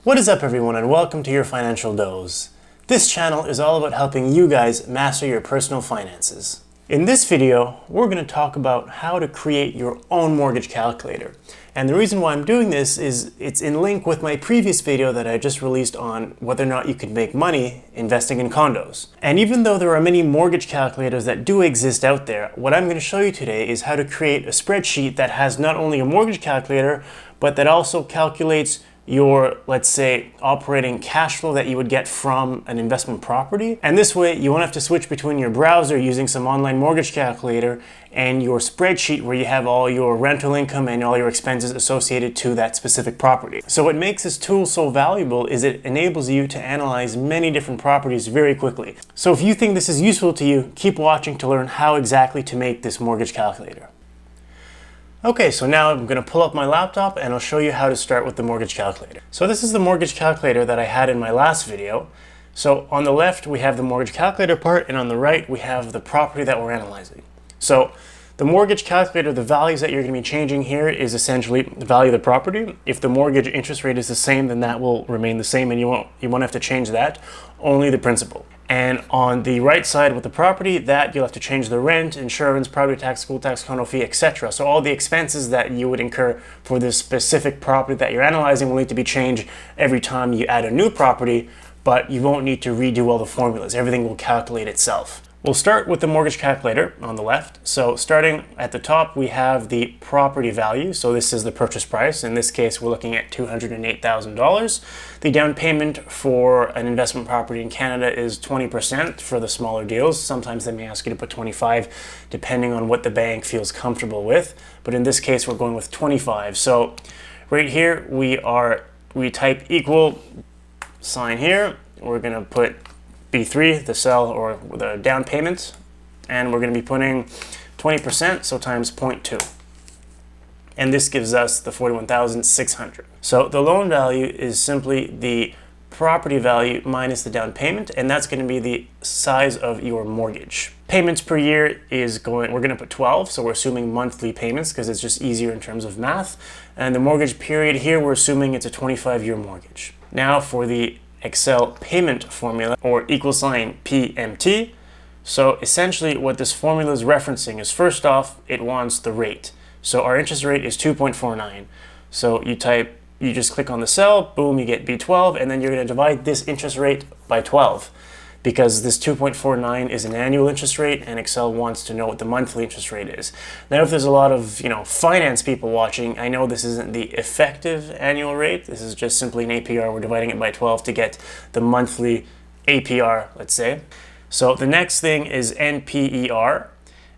What is up everyone, and welcome to your Financial Dose. This channel is all about helping you guys master your personal finances. In this video, we're going to talk about how to create your own mortgage calculator. And the reason why I'm doing this is it's in link with my previous video that I just released on whether or not you can make money investing in condos. And even though there are many mortgage calculators that do exist out there, what I'm going to show you today is how to create a spreadsheet that has not only a mortgage calculator, but that also calculates your, let's say, operating cash flow that you would get from an investment property. And this way you won't have to switch between your browser using some online mortgage calculator and your spreadsheet where you have all your rental income and all your expenses associated to that specific property. So what makes this tool so valuable is it enables you to analyze many different properties very quickly. So if you think this is useful to you, keep watching to learn how exactly to make this mortgage calculator. Okay, so now I'm going to pull up my laptop and I'll show you how to start with the mortgage calculator. So this is the mortgage calculator that I had in my last video. So on the left we have the mortgage calculator part, and on the right we have the property that we're analyzing. So the mortgage calculator, the values that you're going to be changing here is essentially the value of the property. If the mortgage interest rate is the same, then that will remain the same and you won't have to change that, only the principal. And on the right side with the property, that you'll have to change the rent, insurance, property tax, school tax, condo fee, etc. So all the expenses that you would incur for this specific property that you're analyzing will need to be changed every time you add a new property, but you won't need to redo all the formulas. Everything will calculate itself. We'll start with the mortgage calculator on the left. So starting at the top, we have the property value. So this is the purchase price. In this case, we're looking at $208,000. The down payment for an investment property in Canada is 20% for the smaller deals. Sometimes they may ask you to put 25, depending on what the bank feels comfortable with. But in this case, we're going with 25. So right here, we type equal sign here. We're going to put B3, the sell or the down payment, and we're going to be putting 20%, so times 0.2. And this gives us the $41,600. So the loan value is simply the property value minus the down payment, and that's going to be the size of your mortgage. Payments per year we're going to put 12, so we're assuming monthly payments because it's just easier in terms of math. And the mortgage period here, we're assuming it's a 25-year mortgage. Now for the Excel payment formula, or equal sign PMT. So essentially what this formula is referencing is, first off, it wants the rate. So our interest rate is 2.49. So you just click on the cell, boom, you get B12, and then you're going to divide this interest rate by 12. Because this 2.49 is an annual interest rate, and Excel wants to know what the monthly interest rate is. Now, if there's a lot of finance people watching, I know this isn't the effective annual rate. This is just simply an APR. We're dividing it by 12 to get the monthly APR, let's say. So the next thing is NPER,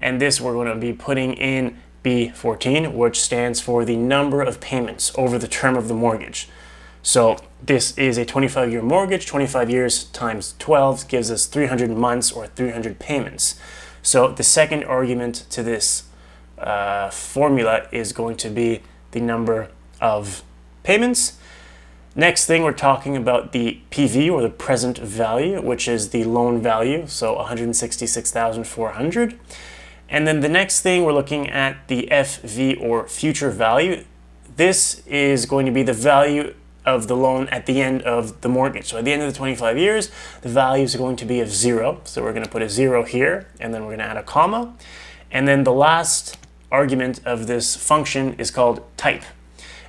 and this we're going to be putting in B14, which stands for the number of payments over the term of the mortgage. So this is a 25-year mortgage. 25 years times 12 gives us 300 months or 300 payments. So the second argument to this formula is going to be the number of payments. Next thing, we're talking about the PV, or the present value, which is the loan value, so $166,400. And then the next thing, we're looking at the FV, or future value. This is going to be the value of the loan at the end of the mortgage. So at the end of the 25 years, the value is going to be of 0. So we're going to put a 0 here, and then we're going to add a comma. And then the last argument of this function is called type.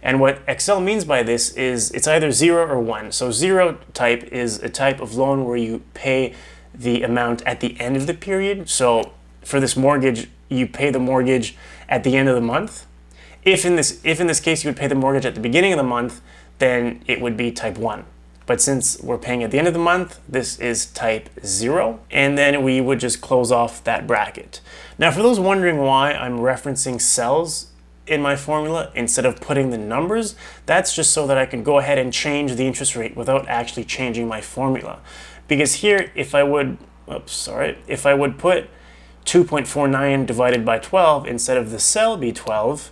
And what Excel means by this is it's either 0 or 1. So 0 type is a type of loan where you pay the amount at the end of the period. So for this mortgage, you pay the mortgage at the end of the month. If in this case you would pay the mortgage at the beginning of the month, then it would be type 1. But since we're paying at the end of the month, this is type 0. And then we would just close off that bracket. Now, for those wondering why I'm referencing cells in my formula instead of putting the numbers, that's just so that I can go ahead and change the interest rate without actually changing my formula. Because here, if I would put 2.49 divided by 12 instead of the cell B12,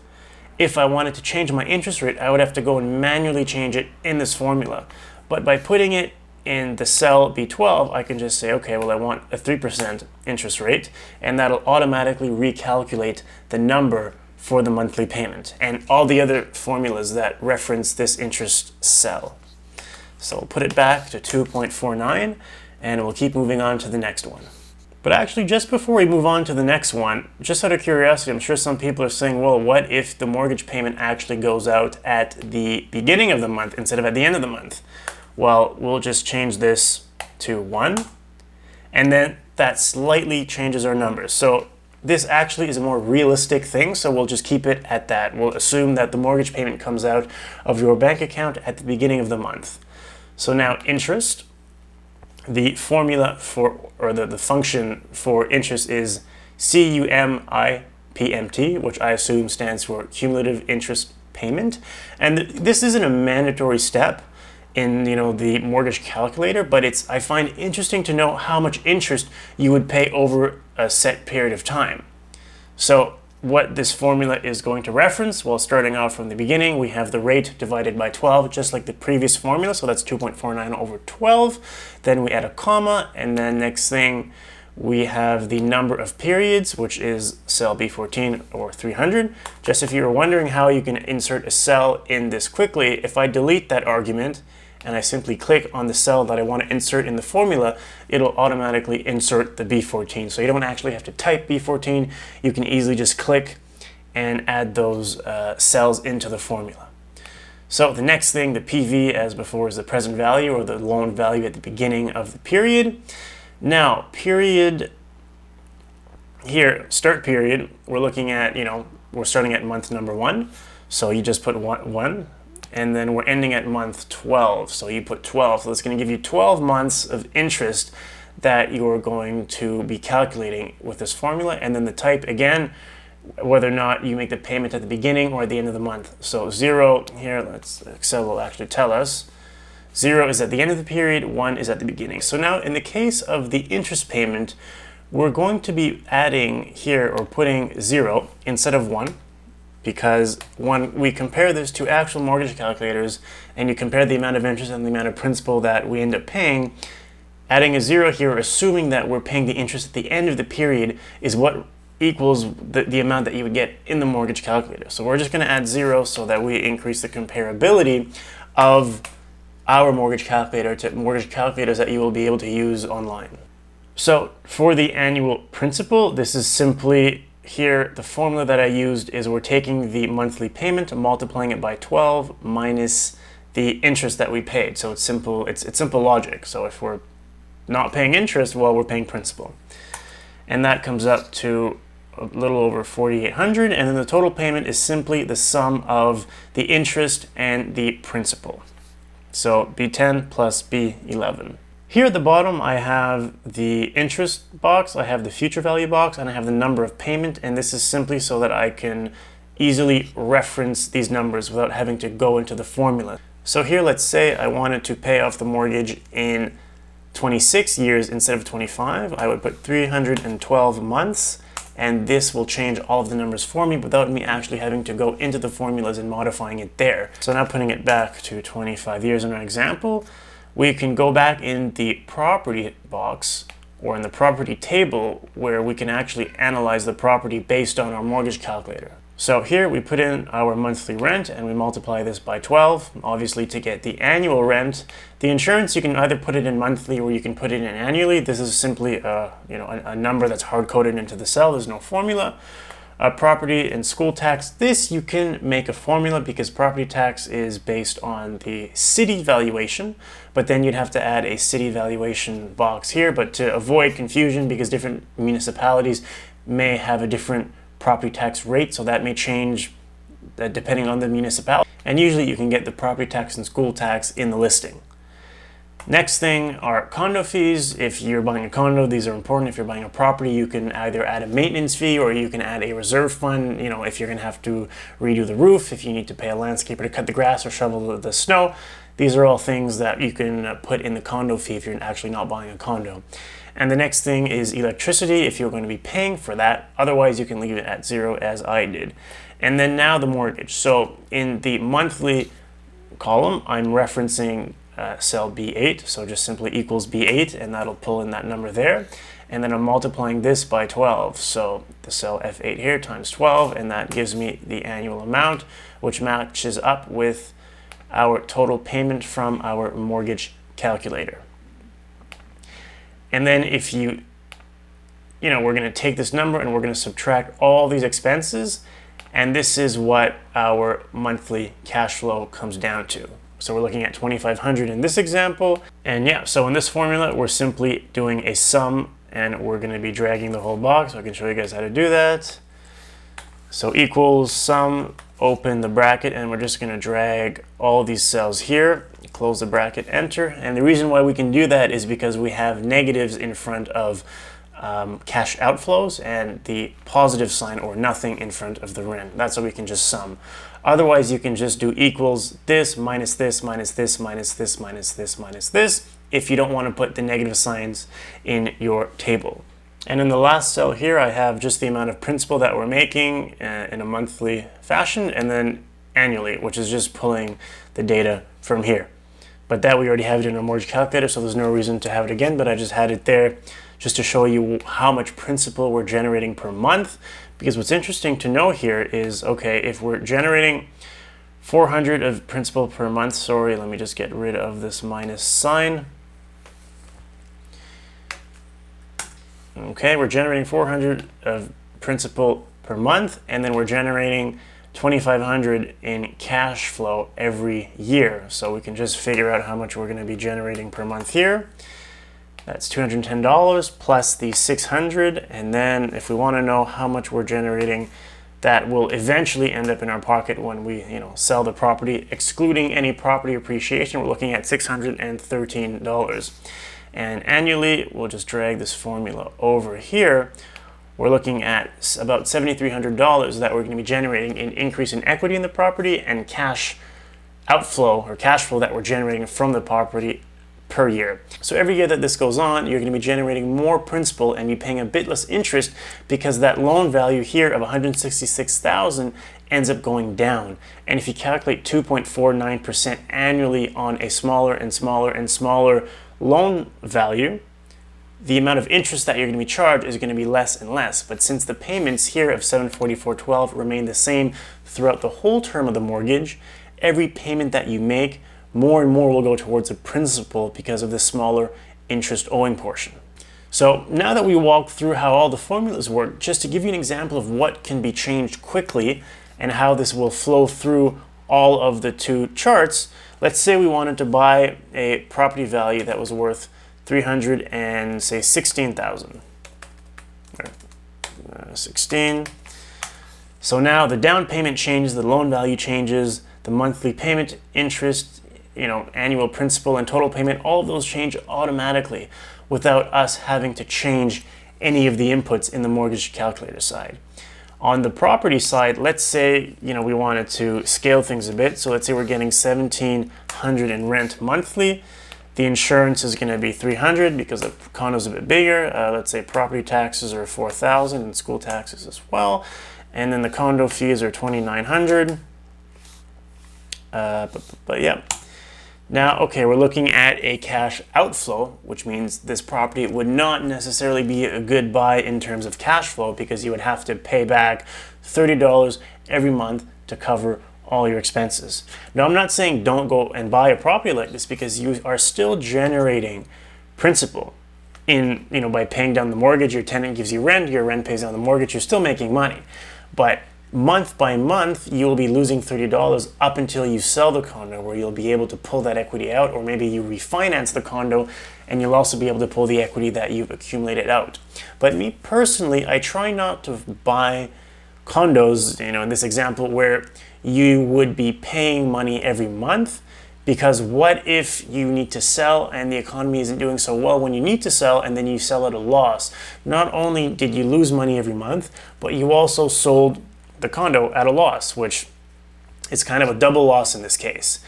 if I wanted to change my interest rate, I would have to go and manually change it in this formula. But by putting it in the cell B12, I can just say, okay, well, I want a 3% interest rate, and that'll automatically recalculate the number for the monthly payment and all the other formulas that reference this interest cell. So we'll put it back to 2.49 and we'll keep moving on to the next one. But actually, just before we move on to the next one, just out of curiosity, I'm sure some people are saying, well, what if the mortgage payment actually goes out at the beginning of the month instead of at the end of the month? Well, we'll just change this to 1, and then that slightly changes our numbers. So this actually is a more realistic thing, so we'll just keep it at that. We'll assume that the mortgage payment comes out of your bank account at the beginning of the month. So now interest, the formula for, or the function for interest is CUMIPMT, which I assume stands for cumulative interest payment. And this isn't a mandatory step in the mortgage calculator, but I find interesting to know how much interest you would pay over a set period of time. So what this formula is going to reference, well, starting off from the beginning, we have the rate divided by 12, just like the previous formula. So that's 2.49 over 12. Then we add a comma, and then next thing we have the number of periods, which is cell B14 or 300. Just if you were wondering how you can insert a cell in this quickly, if I delete that argument and I simply click on the cell that I want to insert in the formula, it'll automatically insert the B14. So you don't actually have to type B14. You can easily just click and add those cells into the formula. So the next thing, the PV, as before, is the present value or the loan value at the beginning of the period. Now, period here, start period, we're looking at, we're starting at month number 1. So you just put 1. And then we're ending at month 12. So you put 12. So it's going to give you 12 months of interest that you're going to be calculating with this formula. And then the type, again, whether or not you make the payment at the beginning or at the end of the month. So 0 here, Excel will actually tell us. 0 is at the end of the period, 1 is at the beginning. So now in the case of the interest payment, we're going to be adding here or putting 0 instead of 1. Because when we compare this to actual mortgage calculators and you compare the amount of interest and the amount of principal that we end up paying, adding a 0 here, assuming that we're paying the interest at the end of the period, is what equals the amount that you would get in the mortgage calculator. So we're just going to add 0 so that we increase the comparability of our mortgage calculator to mortgage calculators that you will be able to use online. So for the annual principal, this is simply here, the formula that I used is we're taking the monthly payment and multiplying it by 12 minus the interest that we paid. So it's simple logic. So if we're not paying interest, well, we're paying principal. And that comes up to a little over 4,800. And then the total payment is simply the sum of the interest and the principal. So B10 plus B11. Here at the bottom, I have the interest box, I have the future value box, and I have the number of payment. And this is simply so that I can easily reference these numbers without having to go into the formula. So here, let's say I wanted to pay off the mortgage in 26 years instead of 25. I would put 312 months, and this will change all of the numbers for me without me actually having to go into the formulas and modifying it there. So now putting it back to 25 years in our example, we can go back in the property box or in the property table where we can actually analyze the property based on our mortgage calculator. So here we put in our monthly rent and we multiply this by 12, obviously to get the annual rent. The insurance, you can either put it in monthly or you can put it in annually. This is simply a number that's hard-coded into the cell. There's no formula. Property and school tax, this you can make a formula because property tax is based on the city valuation, but then you'd have to add a city valuation box here. But to avoid confusion, because different municipalities may have a different property tax rate, so that may change depending on the municipality. And usually you can get the property tax and school tax in the listing. Next thing are condo fees. If you're buying a condo, these are important. If you're buying a property, you can either add a maintenance fee or you can add a reserve fund, if you're going to have to redo the roof, if you need to pay a landscaper to cut the grass or shovel the snow. These are all things that you can put in the condo fee if you're actually not buying a condo. And the next thing is electricity, if you're going to be paying for that. Otherwise, you can leave it at 0 as I did. And then now the mortgage. So in the monthly column, I'm referencing cell B8, so just simply equals B8, and that'll pull in that number there. And then I'm multiplying this by 12, so the cell F8 here times 12, and that gives me the annual amount, which matches up with our total payment from our mortgage calculator. And then if we're going to take this number and we're going to subtract all these expenses, and this is what our monthly cash flow comes down to. So we're looking at $2,500 in this example. And yeah, so in this formula, we're simply doing a sum, and we're going to be dragging the whole box. So I can show you guys how to do that. So equals sum, open the bracket, and we're just going to drag all these cells here, close the bracket, enter. And the reason why we can do that is because we have negatives in front of cash outflows and the positive sign or nothing in front of the rent. That's why we can just sum. Otherwise, you can just do equals this minus this minus this minus this minus this minus this if you don't want to put the negative signs in your table. And in the last cell here, I have just the amount of principal that we're making in a monthly fashion, and then annually, which is just pulling the data from here. But that we already have it in our mortgage calculator, so there's no reason to have it again, but I just had it there just to show you how much principal we're generating per month. Because what's interesting to know here is, okay, if we're generating 400 of principal per month, sorry, let me just get rid of this minus sign. Okay, we're generating 400 of principal per month, and then we're generating 2,500 in cash flow every year. So we can just figure out how much we're going to be generating per month here. That's $210 plus the 600, and then if we want to know how much we're generating, that will eventually end up in our pocket when we, sell the property, excluding any property appreciation. We're looking at $613. And annually, we'll just drag this formula over here. We're looking at about $7,300 that we're going to be generating in increase in equity in the property and cash outflow or cash flow that we're generating from the property per year. So every year that this goes on, you're going to be generating more principal and be paying a bit less interest because that loan value here of $166,000 ends up going down. And if you calculate 2.49% annually on a smaller and smaller and smaller loan value, the amount of interest that you're going to be charged is going to be less and less. But since the payments here of $744.12 remain the same throughout the whole term of the mortgage, every payment that you make, more and more will go towards the principal because of the smaller interest owing portion. So now that we walked through how all the formulas work, just to give you an example of what can be changed quickly and how this will flow through all of the two charts, let's say we wanted to buy a property value that was worth $16,000. 16. So now the down payment changes, the loan value changes, the monthly payment, interest, annual principal and total payment, all of those change automatically without us having to change any of the inputs in the mortgage calculator side. On the property side, let's say, we wanted to scale things a bit. So let's say we're getting $1,700 in rent monthly. The insurance is going to be $300 because the condo's a bit bigger. Let's say property taxes are $4,000 and school taxes as well. And then the condo fees are $2,900. But yeah. Now, okay, we're looking at a cash outflow, which means this property would not necessarily be a good buy in terms of cash flow because you would have to pay back $30 every month to cover all your expenses. Now, I'm not saying don't go and buy a property like this because you are still generating principal by paying down the mortgage. Your tenant gives you rent, your rent pays down the mortgage, you're still making money. But month by month, you'll be losing $30 up until you sell the condo, where you'll be able to pull that equity out, or maybe you refinance the condo and you'll also be able to pull the equity that you've accumulated out. But me personally, I try not to buy condos, in this example, where you would be paying money every month, because what if you need to sell and the economy isn't doing so well when you need to sell, and then you sell at a loss? Not only did you lose money every month, but you also sold the condo at a loss, which is kind of a double loss in this case.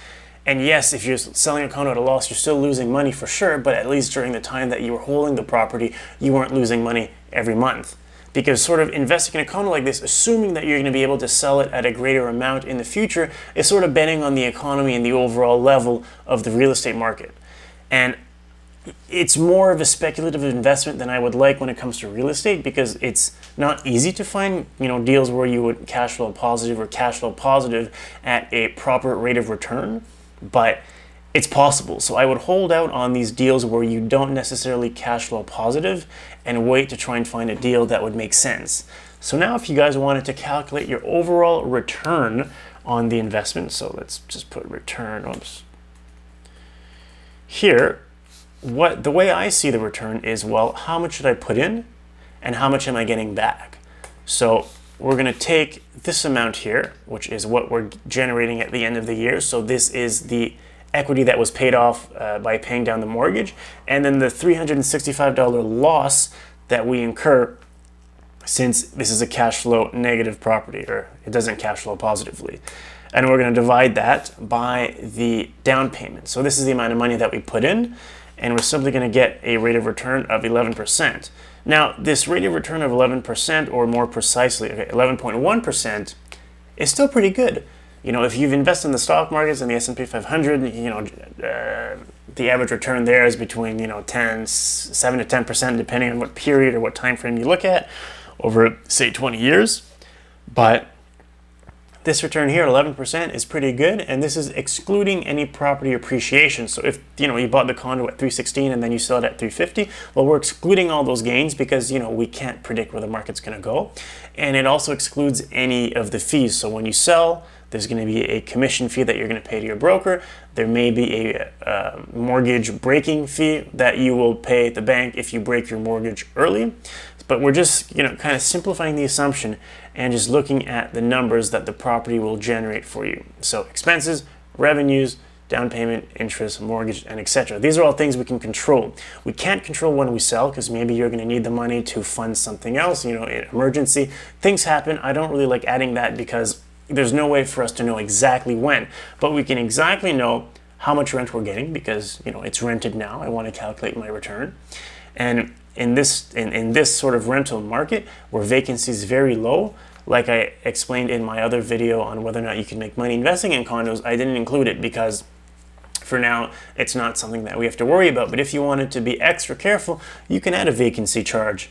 And yes, if you're selling a condo at a loss, you're still losing money for sure, but at least during the time that you were holding the property, you weren't losing money every month. Because sort of investing in a condo like this, assuming that you're going to be able to sell it at a greater amount in the future, is sort of betting on the economy and the overall level of the real estate market. And it's more of a speculative investment than I would like when it comes to real estate, because it's not easy to find, deals where you would cash flow positive or cash flow positive at a proper rate of return. but it's possible. So I would hold out on these deals where you don't necessarily cash flow positive and wait to try and find a deal that would make sense. So now if you guys wanted to calculate your overall return on the investment, so let's just put return, here, the way I see the return is, well, how much should I put in and how much am I getting back? So we're going to take this amount here, which is what we're generating at the end of the year. So this is the equity that was paid off by paying down the mortgage, and then the $365 loss that we incur since this is a cash flow negative property, or it doesn't cash flow positively. And we're going to divide that by the down payment. So this is the amount of money that we put in, and we're simply going to get a rate of return of 11%. Now, this rate of return of 11%, or more precisely, 11.1%, is still pretty good. You know, if you've invested in the stock markets and the S&P 500, the average return there is between, 7 to 10%, depending on what period or what time frame you look at, over, say, 20 years. But this return here, 11%, is pretty good, and this is excluding any property appreciation. So if, you bought the condo at 316 and then you sell it at 350, well, we're excluding all those gains because, we can't predict where the market's going to go. And it also excludes any of the fees. So when you sell, there's going to be a commission fee that you're going to pay to your broker. There may be a mortgage breaking fee that you will pay the bank if you break your mortgage early. But we're just, kind of simplifying the assumption and just looking at the numbers that the property will generate for you. So expenses, revenues, down payment, interest, mortgage, and etc. These are all things we can control. We can't control when we sell because maybe you're going to need the money to fund something else, an emergency. Things happen. I don't really like adding that because there's no way for us to know exactly when, but we can exactly know how much rent we're getting because, it's rented now. I want to calculate my return. And in this sort of rental market where vacancy is very low, like I explained in my other video on whether or not you can make money investing in condos, I didn't include it because for now it's not something that we have to worry about. But if you wanted to be extra careful, you can add a vacancy charge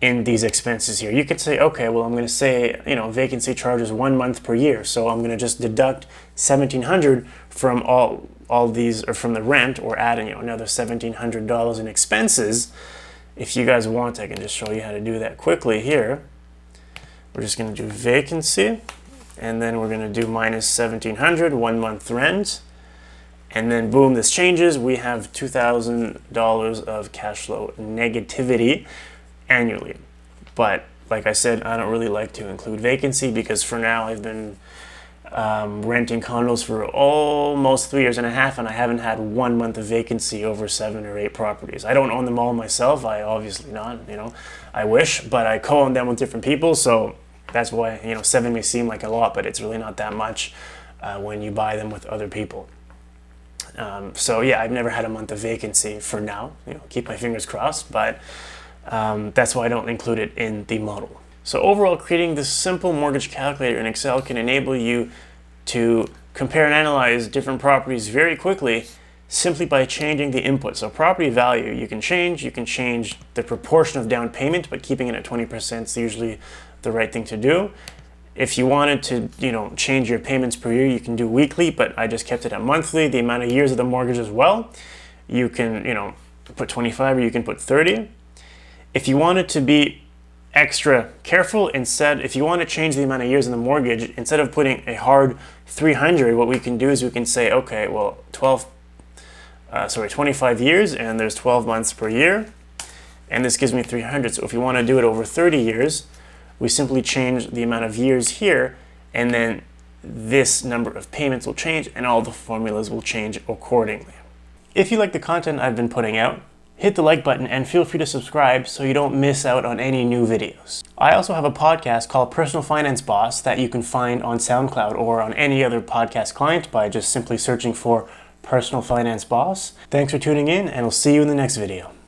in these expenses here. You could say, okay, well, I'm going to say, vacancy charge is 1 month per year. So I'm going to just deduct $1,700 from all these, or from the rent, or add another $1,700 in expenses. If you guys want, I can just show you how to do that quickly here. We're just going to do vacancy, and then we're going to do minus $1,700, 1 month rent. And then boom, this changes. We have $2,000 of cash flow negativity annually. But like I said, I don't really like to include vacancy because for now I've been renting condos for almost 3.5 years, and I haven't had 1 month of vacancy over 7 or 8 properties. I don't own them all myself. I obviously not, I wish, but I co-own them with different people. So that's why, 7 may seem like a lot, but it's really not that much when you buy them with other people. So yeah, I've never had a month of vacancy for now, keep my fingers crossed, but that's why I don't include it in the model. So overall, creating this simple mortgage calculator in Excel can enable you to compare and analyze different properties very quickly simply by changing the input. So property value, you can change the proportion of down payment, but keeping it at 20% is usually the right thing to do. If you wanted to, change your payments per year, you can do weekly, but I just kept it at monthly. The amount of years of the mortgage as well, you can, put 25 or you can put 30. If you wanted to be extra careful, if you want to change the amount of years in the mortgage, instead of putting a hard 300, what we can do is we can say, okay, well, 25 years, and there's 12 months per year, and this gives me 300. So if you want to do it over 30 years, we simply change the amount of years here, and then this number of payments will change, and all the formulas will change accordingly. If you like the content I've been putting out, hit the like button and feel free to subscribe so you don't miss out on any new videos. I also have a podcast called Personal Finance Boss that you can find on SoundCloud or on any other podcast client by just simply searching for Personal Finance Boss. Thanks for tuning in, and we'll see you in the next video.